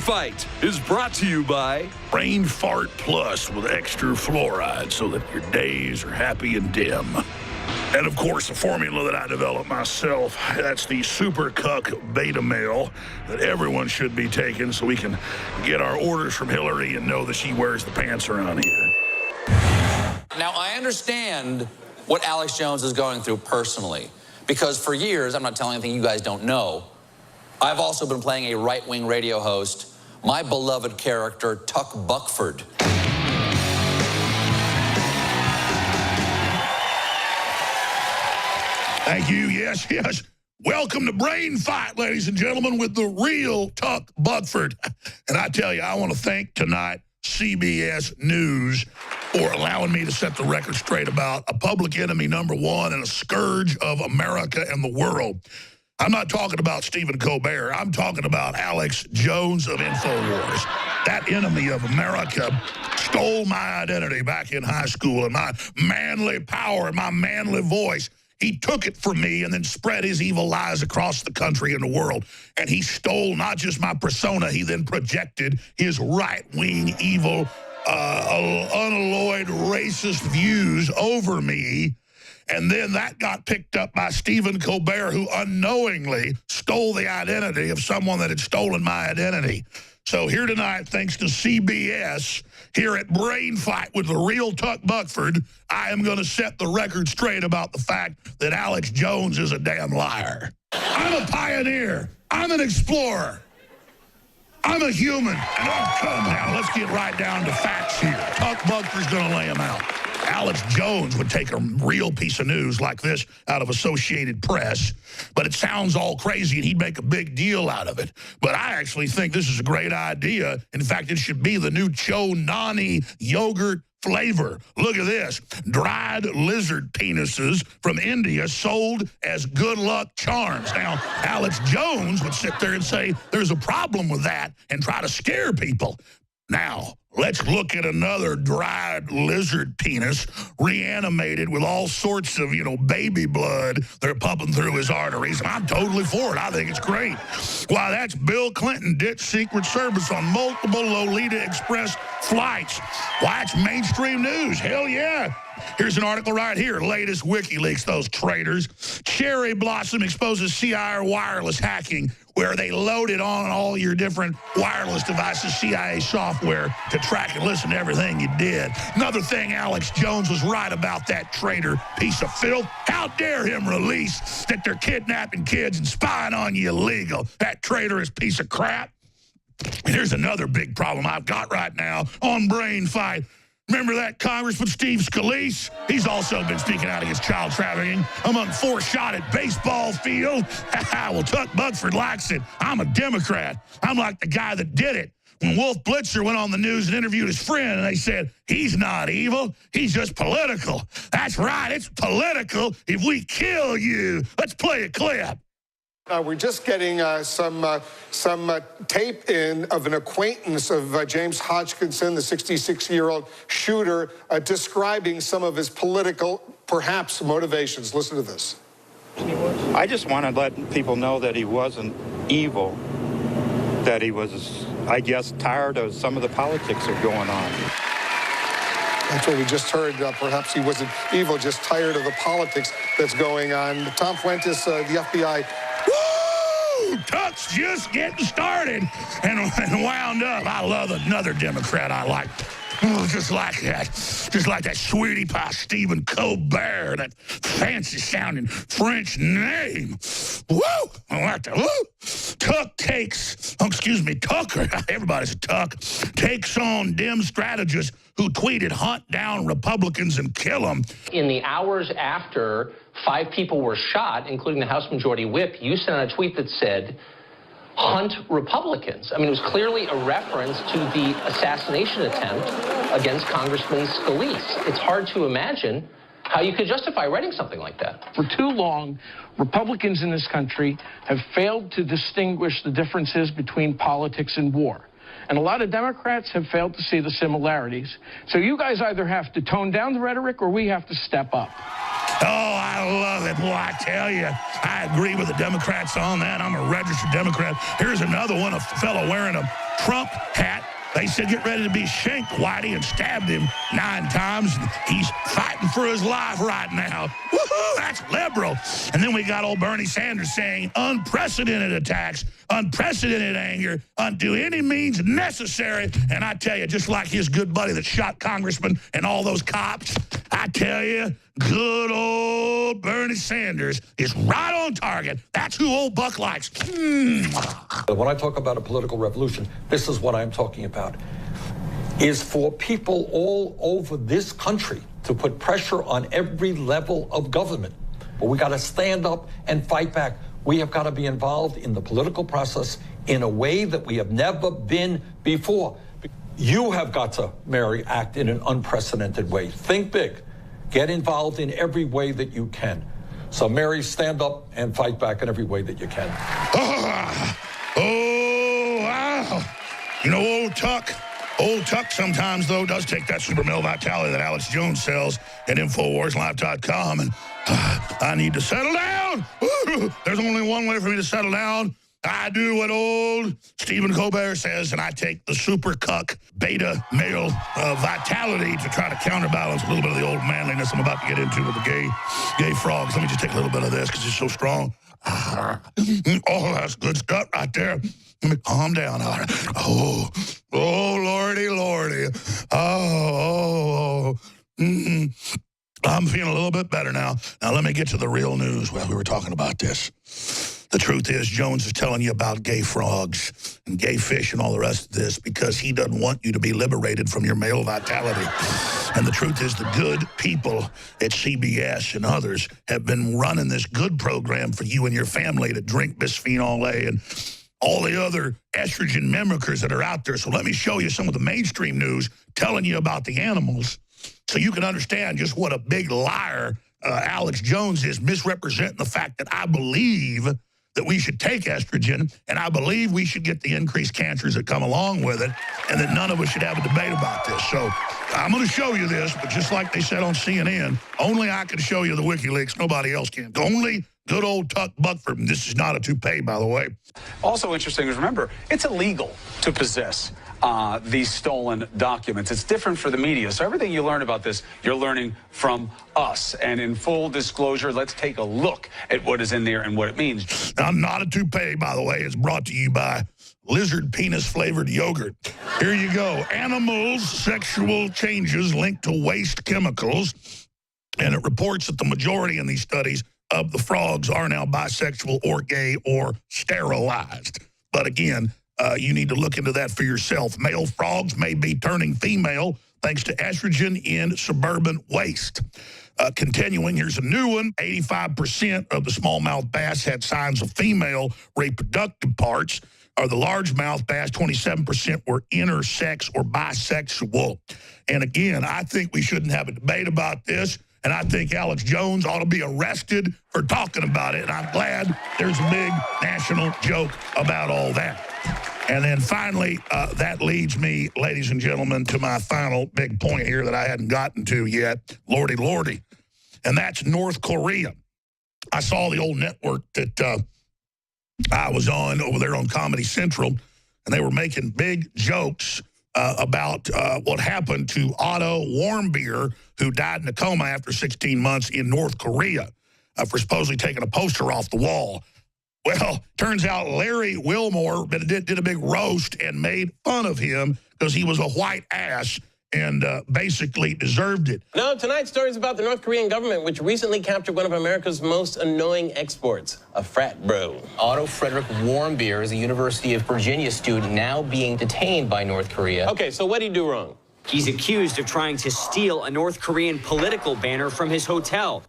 Fight is brought to you by Brain Fart Plus with extra fluoride so that your days are happy and dim. And, of course, the formula that I developed myself, that's the Super Cuck Beta Male that everyone should be taking so we can get our orders from Hillary and know that she wears the pants around here. Now, I understand what Alex Jones is going through personally, because for years, I'm not telling anything you guys don't know, I've also been playing a right-wing radio host, my beloved character, Tuck Buckford. Thank you. Yes, yes. Welcome to Brain Fight, ladies and gentlemen, with the real Tuck Buckford. And I tell you, I want to thank tonight CBS News for allowing me to set the record straight about a public enemy #1 and a scourge of America and the world. I'm not talking about Stephen Colbert. I'm talking about Alex Jones of InfoWars. That enemy of America stole my identity back in high school and my manly power and my manly voice. He took it from me and then spread his evil lies across the country and the world. And he stole not just my persona, he then projected his right-wing, evil, unalloyed racist views over me. And then that got picked up by Stephen Colbert, who unknowingly stole the identity of someone that had stolen my identity. So here tonight, thanks to CBS, here at Brain Fight with the real Tuck Buckford, I am going to set the record straight about the fact that Alex Jones is a damn liar. I'm a pioneer. I'm an explorer. I'm a human. And come now, let's get right down to facts here. Tuck Buckford's going to lay them out. Alex Jones would take a real piece of news like this out of Associated Press, but it sounds all crazy and he'd make a big deal out of it. But I actually think this is a great idea. In fact, it should be the new Cho Nani yogurt flavor. Look at this. Dried lizard penises from India sold as good luck charms. Now, Alex Jones would sit there and say there's a problem with that and try to scare people. Now, let's look at another dried lizard penis reanimated with all sorts of, baby blood they're pumping through his arteries. And I'm totally for it. I think it's great. Why, that's Bill Clinton ditched Secret Service on multiple Lolita Express flights. Why, it's mainstream news. Hell yeah. Here's an article right here. Latest WikiLeaks, those traitors. Cherry Blossom exposes CIA wireless hacking, where they loaded on all your different wireless devices, CIA software, to track and listen to everything you did. Another thing, Alex Jones was right about that traitor piece of filth. How dare him release that they're kidnapping kids and spying on you illegal. That traitorous piece of crap. And here's another big problem I've got right now on Brain Fight. Remember that Congressman Steve Scalise? He's also been speaking out against child trafficking among 4 shot at baseball field. Well, Tuck Buckford likes it. I'm a Democrat. I'm like the guy that did it. When Wolf Blitzer went on the news and interviewed his friend, and they said, he's not evil, he's just political. That's right, it's political if we kill you. Let's play a clip. We're just getting some tape in of an acquaintance of James Hodgkinson, the 66-year-old shooter, describing some of his political, perhaps, motivations. Listen to this. I just want to let people know that he wasn't evil, that he was, I guess, tired of some of the politics that are going on. That's what we just heard. Perhaps he wasn't evil, just tired of the politics that's going on. Tom Fuentes, the FBI... Tuck's just getting started and wound up. I love another Democrat I like. Oh, just like that sweetie pie Stephen Colbert, that fancy-sounding French name. Woo! I like that. Woo! Tuck takes, Tucker, everybody's a Tuck, takes on Dem strategists who tweeted, hunt down Republicans and kill them. In the hours after 5 people were shot, including the House Majority Whip, you sent out a tweet that said, hunt Republicans. I mean, it was clearly a reference to the assassination attempt against Congressman Scalise. It's hard to imagine how you could justify writing something like that. For too long, Republicans in this country have failed to distinguish the differences between politics and war. And a lot of Democrats have failed to see the similarities. So you guys either have to tone down the rhetoric or we have to step up. Oh, I love it. Boy, I tell you, I agree with the Democrats on that. I'm a registered Democrat. Here's another one, a fellow wearing a Trump hat. They said, get ready to be shanked, Whitey, and stabbed him 9 times. He's fighting for his life right now. Woohoo, that's liberal. And then we got old Bernie Sanders saying unprecedented attacks, unprecedented anger, unto any means necessary. And I tell you, just like his good buddy that shot congressmen and all those cops, I tell you, good old Bernie Sanders is right on target. That's who old Buck likes. When I talk about a political revolution, this is what I'm talking about, is for people all over this country to put pressure on every level of government. But we got to stand up and fight back. We have got to be involved in the political process in a way that we have never been before. You have got to, Mary, act in an unprecedented way. Think big. Get involved in every way that you can. So, Mary, stand up and fight back in every way that you can. Oh, wow. You know, old Tuck sometimes, though, does take that super male vitality that Alex Jones sells at InfoWarsLive.com, and I need to settle down. There's only one way for me to settle down. I do what old Stephen Colbert says, and I take the super cuck beta male vitality to try to counterbalance a little bit of the old manliness I'm about to get into with the gay frogs. Let me just take a little bit of this because it's so strong. Oh, that's good stuff right there. Let me calm down. Oh, lordy. I'm feeling a little bit better now. Now, let me get to the real news. Well, we were talking about this. The truth is, Jones is telling you about gay frogs and gay fish and all the rest of this because he doesn't want you to be liberated from your male vitality. And the truth is, the good people at CBS and others have been running this good program for you and your family to drink bisphenol A and all the other estrogen mimickers that are out there. So let me show you some of the mainstream news telling you about the animals so you can understand just what a big liar Alex Jones is, misrepresenting the fact that I believe that we should take estrogen, and I believe we should get the increased cancers that come along with it, and that none of us should have a debate about this. So I'm going to show you this, but just like they said on CNN, only I can show you the WikiLeaks. Nobody else can. Only good old Tuck Buckford. And this is not a toupee, by the way. Also interesting is, remember, it's illegal to possess these stolen documents. It's different for the media. So everything you learn about this, you're learning from us. And in full disclosure, let's take a look at what is in there and what it means. I'm not a toupee, by the way. It's brought to you by lizard penis-flavored yogurt. Here you go. Animals' sexual changes linked to waste chemicals. And it reports that the majority in these studies of the frogs are now bisexual or gay or sterilized. But again, you need to look into that for yourself. Male frogs may be turning female thanks to estrogen in suburban waste. Continuing, here's a new one. 85% of the smallmouth bass had signs of female reproductive parts. Or the largemouth bass, 27% were intersex or bisexual. And again, I think we shouldn't have a debate about this. And I think Alex Jones ought to be arrested for talking about it. And I'm glad there's a big national joke about all that. And then finally, that leads me, ladies and gentlemen, to my final big point here that I hadn't gotten to yet. Lordy. And that's North Korea. I saw the old network that I was on over there on Comedy Central, and they were making big jokes about what happened to Otto Warmbier, who died in a coma after 16 months in North Korea for supposedly taking a poster off the wall. Well, turns out Larry Wilmore did a big roast and made fun of him because he was a white ass and basically deserved it. No, tonight's story is about the North Korean government, which recently captured one of America's most annoying exports, a frat bro. Otto Frederick Warmbier is a University of Virginia student now being detained by North Korea. Okay, so what did he do wrong? He's accused of trying to steal a North Korean political banner from his hotel.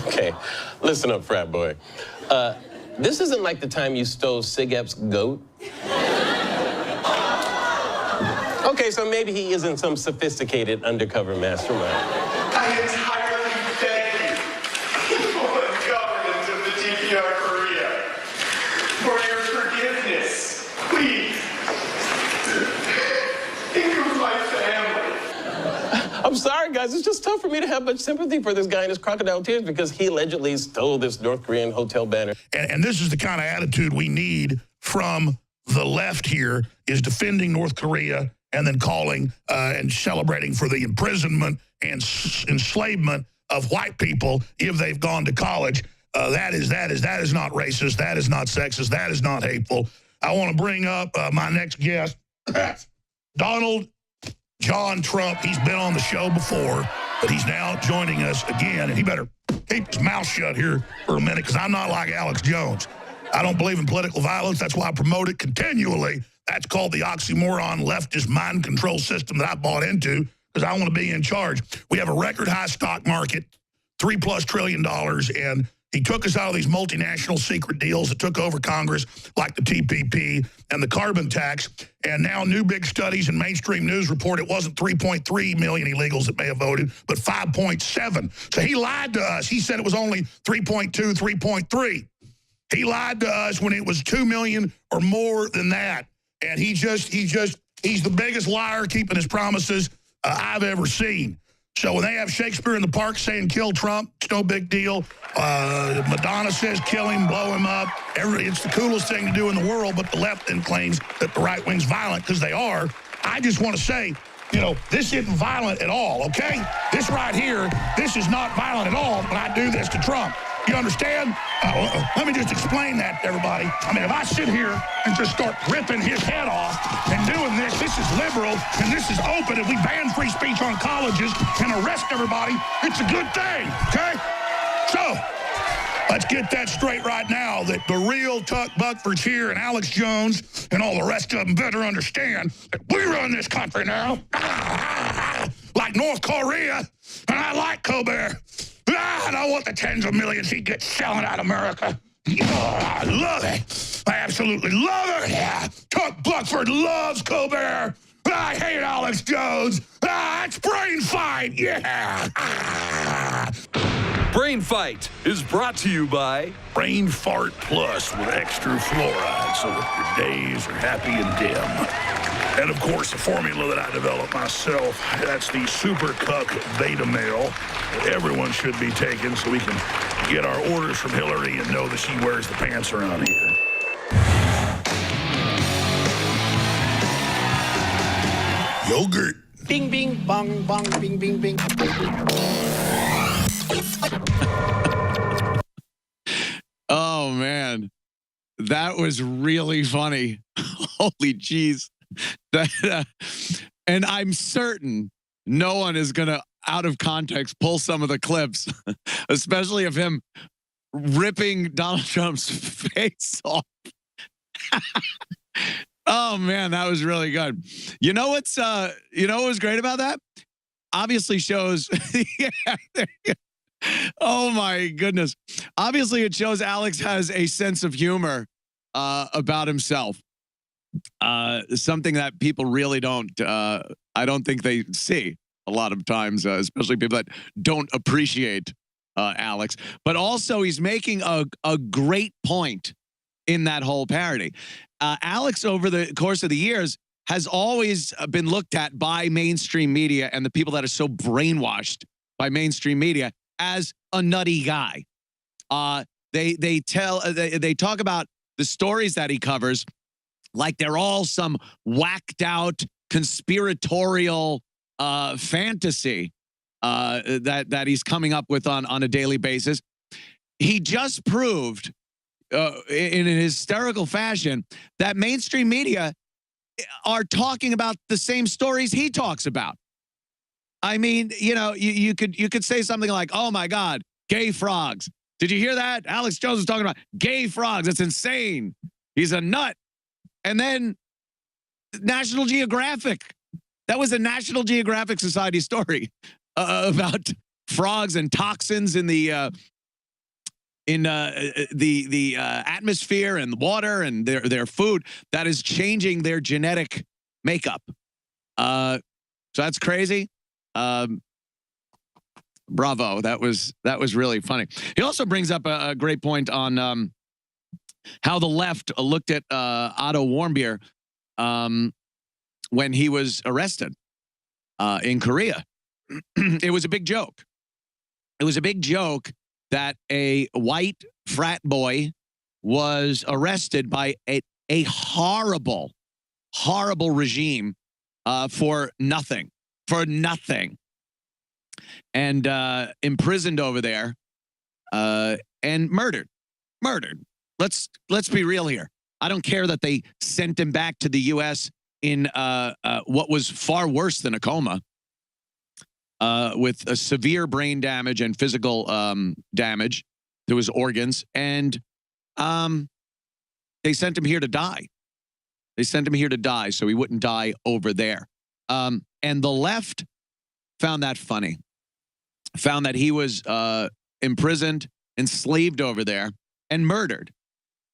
Okay, listen up, frat boy. This isn't like the time you stole Sigep's goat. Okay, so maybe he isn't some sophisticated undercover mastermind. I entirely beg you, people and government of the DPR Korea, for your forgiveness. Please, think of my family. I'm sorry, guys. It's just tough for me to have much sympathy for this guy in his crocodile tears because he allegedly stole this North Korean hotel banner. And this is the kind of attitude we need from the left here is defending North Korea and then calling and celebrating for the imprisonment and enslavement of white people if they've gone to college. That is not racist. That is not sexist. That is not hateful. I want to bring up my next guest, Donald John Trump. He's been on the show before, but he's now joining us again, and he better keep his mouth shut here for a minute, because I'm not like Alex Jones. I don't believe in political violence. That's why I promote it continually. That's called the oxymoron leftist mind control system that I bought into, because I want to be in charge. We have a record high stock market, $3+ trillion, and he took us out of these multinational secret deals that took over Congress, like the TPP and the carbon tax. And now new big studies and mainstream news report it wasn't 3.3 million illegals that may have voted, but 5.7. So he lied to us. He said it was only 3.2, 3.3. He lied to us when it was 2 million or more than that. And he's the biggest liar keeping his promises I've ever seen. So when they have Shakespeare in the Park saying kill Trump, it's no big deal. Madonna says kill him, blow him up. It's the coolest thing to do in the world, but the left then claims that the right wing's violent, because they are. I just want to say, you know, this isn't violent at all, okay? This right here, this is not violent at all, but I do this to Trump. You understand? Let me just explain that to everybody. I mean, if I sit here and just start ripping his head off and doing this is liberal and this is open, and we ban free speech on colleges and arrest everybody, it's a good thing, okay? So, let's get that straight right now, that the real Tuck Buckford's here, and Alex Jones and all the rest of them better understand that we run this country now, like North Korea, and I like Colbert. And I want the tens of millions he gets selling out America. I love it. I absolutely love it. Yeah. Tuck Buckford loves Colbert. I hate Alex Jones. It's Brain Fight. Yeah. Brain Fight is brought to you by Brain Fart Plus with extra fluoride, so that your days are happy and dim. And, of course, the formula that I developed myself, that's the Super Cuck Beta Male that everyone should be taking, so we can get our orders from Hillary and know that she wears the pants around here. Yogurt. Bing, bing, bong, bong, bing, bing, bing. Oh, man. That was really funny. Holy jeez. And I'm certain no one is going to, out of context, pull some of the clips, especially of him ripping Donald Trump's face off. Oh, man, that was really good. You know what was great about that? Obviously shows, oh my goodness. Obviously it shows Alex has a sense of humor about himself. Something that people really don't, I don't think they see a lot of times, especially people that don't appreciate Alex. But also he's making a great point in that whole parody. Alex, over the course of the years, has always been looked at by mainstream media and the people that are so brainwashed by mainstream media as a nutty guy. They talk about the stories that he covers like they're all some whacked out conspiratorial fantasy that he's coming up with on a daily basis. He just proved in an hysterical fashion that mainstream media are talking about the same stories he talks about. I mean, you know, you could say something like, "Oh my God, gay frogs. Did you hear that? Alex Jones is talking about gay frogs. It's insane. He's a nut." And then National Geographic. That was a National Geographic Society story about frogs and toxins in the atmosphere and the water and their food that is changing their genetic makeup. So that's crazy. Bravo. That was really funny. He also brings up a great point on how the left looked at Otto Warmbier when he was arrested in Korea. It was a big joke. It was a big joke that a white frat boy was arrested by a horrible, horrible regime for nothing, and imprisoned over there and murdered. Let's be real here. I don't care that they sent him back to the U.S. in what was far worse than a coma, with a severe brain damage and physical damage to his organs, and they sent him here to die. They sent him here to die so he wouldn't die over there. And the left found that funny. Found that he was imprisoned, enslaved over there, and murdered.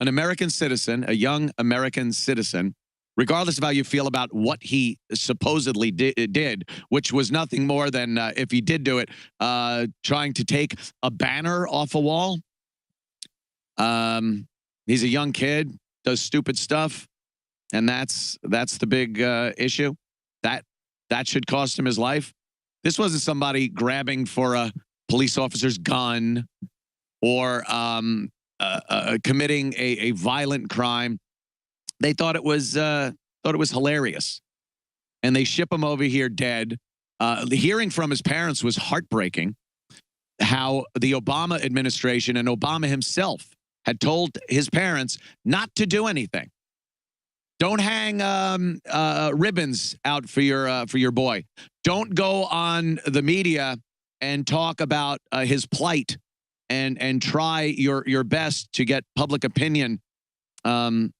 An American citizen, a young American citizen, regardless of how you feel about what he supposedly did, which was nothing more than, if he did do it, trying to take a banner off a wall. He's a young kid, does stupid stuff, and that's the big issue. That should cost him his life. This wasn't somebody grabbing for a police officer's gun or committing a violent crime. They thought it was hilarious, and they ship him over here dead. Hearing from his parents was heartbreaking. How the Obama administration and Obama himself had told his parents not to do anything. Don't hang ribbons out for your boy. Don't go on the media and talk about his plight and try your best to get public opinion on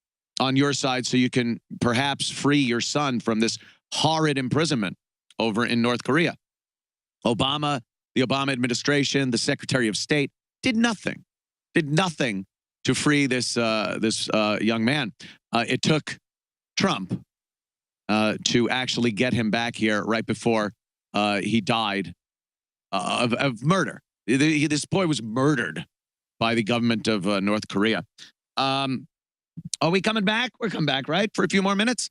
your side so you can perhaps free your son from this horrid imprisonment over in North Korea. The Obama administration, the Secretary of State did nothing to free this young man. It took Trump to actually get him back here right before he died of murder. This boy was murdered by the government of North Korea. Are we coming back? We're coming back, right? For a few more minutes?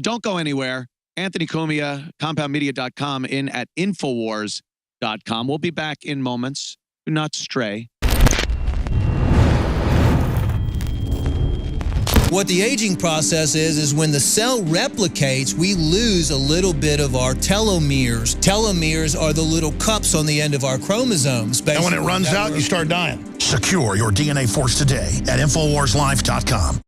Don't go anywhere. Anthony Cumia, compoundmedia.com, in at Infowars.com. We'll be back in moments. Do not stray. What the aging process is when the cell replicates, we lose a little bit of our telomeres. Telomeres are the little cups on the end of our chromosomes. And when it runs out, you start dying. Secure your DNA force today at InfoWarsLife.com.